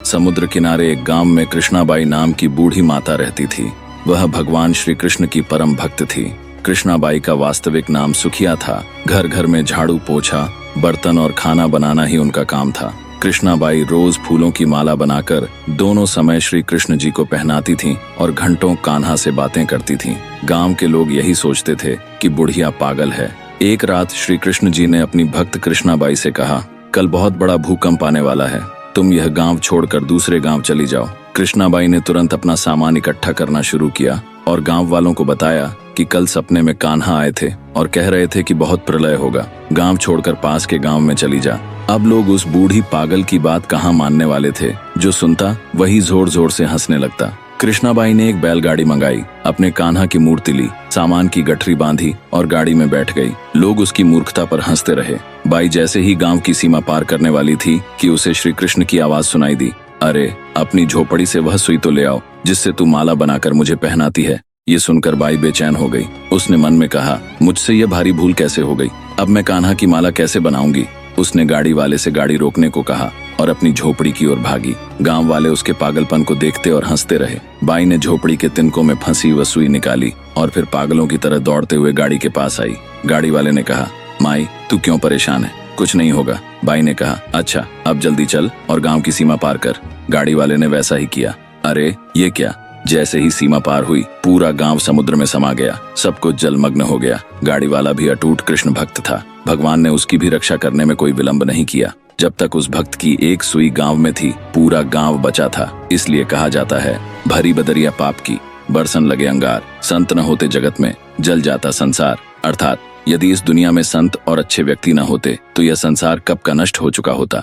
समुद्र किनारे एक गांव में कृष्णाबाई नाम की बूढ़ी माता रहती थी। वह भगवान श्री कृष्ण की परम भक्त थी। कृष्णाबाई का वास्तविक नाम सुखिया था। घर घर में झाड़ू पोछा, बर्तन और खाना बनाना ही उनका काम था। कृष्णाबाई रोज फूलों की माला बनाकर दोनों समय श्री कृष्ण जी को पहनाती थीं और घंटों कान्हा से बातें करती थीं। गांव के लोग यही सोचते थे कि बुढ़िया पागल है। एक रात श्री कृष्ण जी ने अपनी भक्त कृष्णाबाई से कहा, कल बहुत बड़ा भूकंप आने वाला है, तुम यह गांव छोड़कर दूसरे गांव चली जाओ। कृष्णाबाई ने तुरंत अपना सामान इकट्ठा करना शुरू किया और गांव वालों को बताया कि कल सपने में कान्हा आए थे और कह रहे थे कि बहुत प्रलय होगा, गांव छोड़कर पास के गांव में चली जा। अब लोग उस बूढ़ी पागल की बात कहाँ मानने वाले थे। जो सुनता वही जोर जोर से हंसने लगता। कृष्णाबाई ने एक बैलगाड़ी मंगाई, अपने कान्हा की मूर्ति ली, सामान की गठरी बांधी और गाड़ी में बैठ गई। लोग उसकी मूर्खता पर हंसते रहे। बाई जैसे ही गांव की सीमा पार करने वाली थी कि उसे श्री कृष्ण की आवाज सुनाई दी, अरे अपनी झोपड़ी से वह सुई तो ले आओ जिससे तू माला बनाकर मुझे पहनाती है। ये सुनकर बाई बेचैन हो गई। उसने मन में कहा, मुझसे यह भारी भूल कैसे हो गई, अब मैं कान्हा की माला कैसे बनाऊंगी। उसने गाड़ी वाले से गाड़ी रोकने को कहा और अपनी झोपड़ी की ओर भागी। गांव वाले उसके पागलपन को देखते और हंसते रहे। बाई ने झोपड़ी के तिनकों में फंसी वह सुई निकाली और फिर पागलों की तरह दौड़ते हुए गाड़ी के पास आई। गाड़ी वाले ने कहा, माई तू क्यों परेशान है, कुछ नहीं होगा। बाई ने कहा, अच्छा अब जल्दी चल और गांव की सीमा पार कर। गाड़ी वाले ने वैसा ही किया। अरे ये क्या, जैसे ही सीमा पार हुई पूरा गांव समुद्र में समा गया, सब कुछ जलमग्न हो गया। गाड़ी वाला भी अटूट कृष्ण भक्त था। भगवान ने उसकी भी रक्षा करने में कोई विलंब नहीं किया। जब तक उस भक्त की एक सुई गांव में थी, पूरा गांव बचा था। इसलिए कहा जाता है, भरी बदरिया पाप की, बरसन लगे अंगार, संत न होते जगत में, जल जाता संसार। अर्थात यदि इस दुनिया में संत और अच्छे व्यक्ति न होते तो यह संसार कब का नष्ट हो चुका होता।